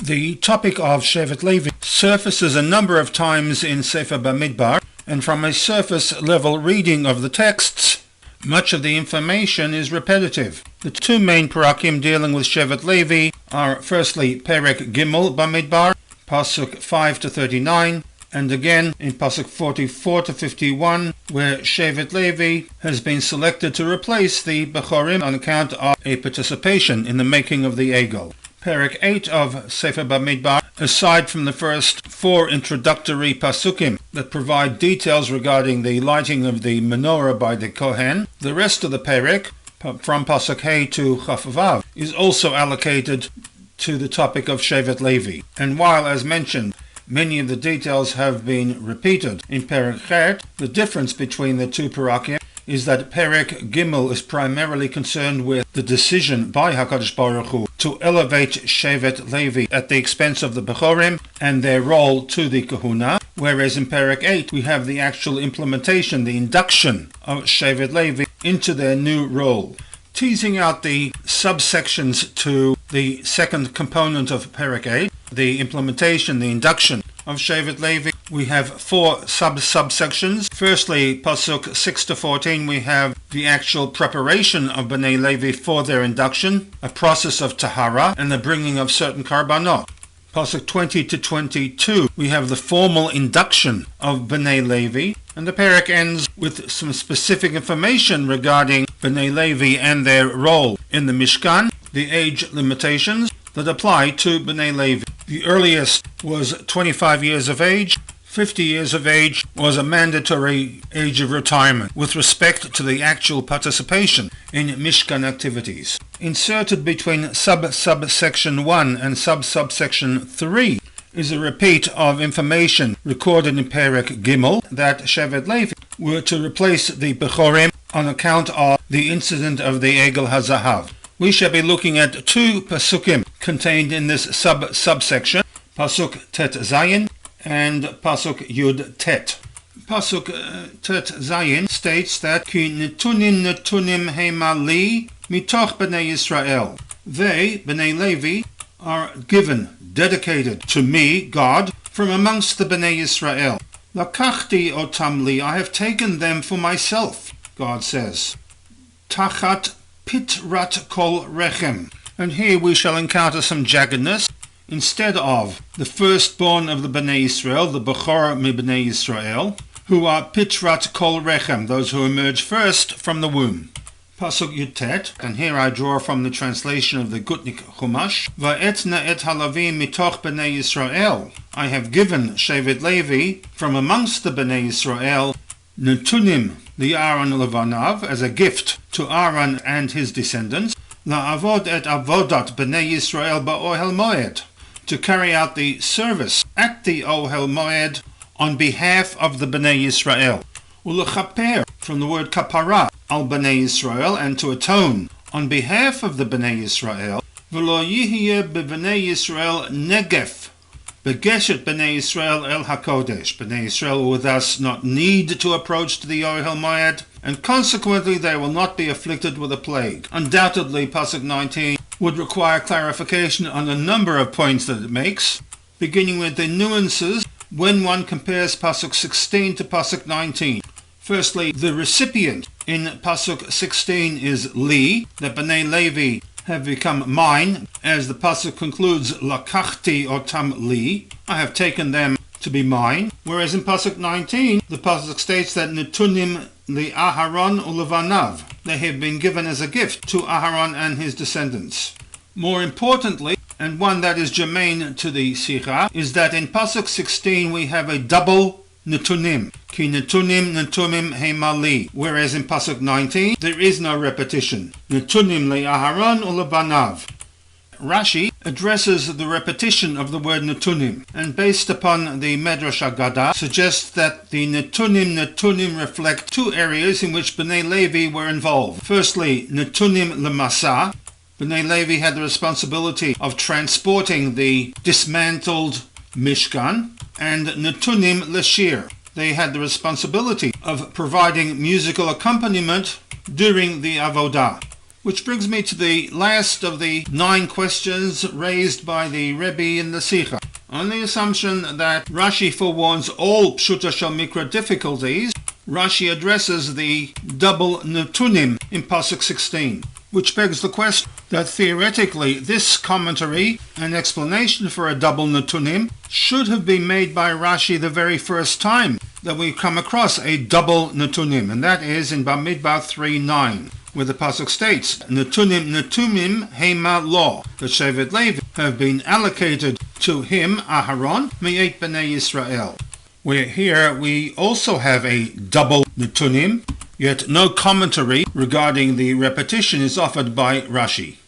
The topic of Shevet Levi surfaces a number of times in Sefer Bamidbar, and from a surface level reading of the texts, much of the information is repetitive. The two main parakim dealing with Shevet Levi are firstly Perek Gimel Bamidbar, Pasuk 5 to 39, and again in Pasuk 44 to 51, where Shevet Levi has been selected to replace the Bechorim on account of a participation in the making of the Egel. Perek 8 of Sefer Bamidbar, aside from the first four introductory pasukim that provide details regarding the lighting of the menorah by the Kohen, the rest of the Perek, from Pasuk Hey to Chaf Vav, is also allocated to the topic of Shevet Levi. And while, as mentioned, many of the details have been repeated in Perek Chet, the difference between the two parakim is that Perek Gimel is primarily concerned with the decision by HaKadosh Baruch Hu to elevate Shevet Levi at the expense of the Bechorim and their role to the Kahuna, whereas in Perek 8 we have the actual implementation, the induction of Shevet Levi into their new role. Teasing out the subsections to the second component of Perek 8, the implementation, the induction of Shevet Levi, we have four subsections. Firstly, Pasuk 6 to 14, we have the actual preparation of Bnei Levi for their induction, a process of Tahara, and the bringing of certain Karbanot. Pasuk 20 to 22, we have the formal induction of Bnei Levi, and the Perek ends with some specific information regarding Bnei Levi and their role in the Mishkan, the age limitations that apply to Bnei Levi. The earliest was 25 years of age. 50 years of age was a mandatory age of retirement with respect to the actual participation in Mishkan activities. Inserted between subsection 1 and subsection 3 is a repeat of information recorded in Perek Gimel that Shevet Levi were to replace the Bechorim on account of the incident of the Egel HaZahav. We shall be looking at two pasukim contained in this subsection, Pasuk Tet Zayin and Pasuk Yud Tet. Pasuk Tet Zayin states that Ki netunim hema li mitoch b'nei Yisrael. They, Bnei Levi, are given, dedicated to me, God, from amongst the Bnei Yisrael. Lakachti otam li, I have taken them for myself, God says. Tachat pitrat kol rechem. And here we shall encounter some jaggedness. Instead of the firstborn of the Bnei Yisrael, the Bechor mi Bnei Yisrael, who are pitrat kol rechem, those who emerge first from the womb. Pasuk Yutet, and here I draw from the translation of the Gutnik Chumash, Va'etna et halavim mitoch Bnei Yisrael. I have given Shevet Levi from amongst the Bnei Yisrael netunim, the Aaron Levanav, as a gift to Aaron and his descendants, la'avod et avodat Bnei Yisrael ba'ohel moed, to carry out the service at the Ohel Moed on behalf of the Bnei Yisrael. Ulechaper, from the word kapara, al Bnei Yisrael, and to atone on behalf of the Bnei Yisrael. V'lo yihye b'Bnei Yisrael negef, begeshet Bnei Yisrael el hakodesh. Bnei Yisrael will thus not need to approach to the Ohel Moed, and consequently they will not be afflicted with a plague. Undoubtedly, Pasuk 19 would require clarification on a number of points that it makes, beginning with the nuances when one compares Pasuk 16 to Pasuk 19. Firstly, the recipient in Pasuk 16 is Li, that Bnei Levi have become mine, as the Pasuk concludes, Lakachti otam Li, I have taken them to be mine, whereas in Pasuk 19, the Pasuk states that Netunim li Aharon ulevanav, they have been given as a gift to Aharon and his descendants. More importantly, and one that is germane to the SICHAH, is that in Pasuk 16 we have a double Netunim, Ki netunim hema li, whereas in Pasuk 19 there is no repetition, Netunim li Aharon ulevanav. Rashi addresses the repetition of the word netunim, and based upon the Medrash Agada, suggests that the netunim reflect two areas in which Bnei Levi were involved. Firstly, netunim lemasa. Bnei Levi had the responsibility of transporting the dismantled Mishkan, and netunim leshir. They had the responsibility of providing musical accompaniment during the avodah. Which brings me to the last of the 9 questions raised by the Rebbe in the SICHAH. On the assumption that Rashi forewarns all Pshuta Shel Mikra difficulties, Rashi addresses the double Netunim in Pasuk 16, which begs the question that theoretically this commentary and explanation for a double Netunim should have been made by Rashi the very first time that we come across a double Netunim, and that is in Bamidbar 3:9, where the Pasuk states, Netunim Netumim Hema Lo, that Shevet Levi have been allocated to him, Aharon, Me'et Bnei Yisrael. Where here we also have a double Netunim, yet no commentary regarding the repetition is offered by Rashi.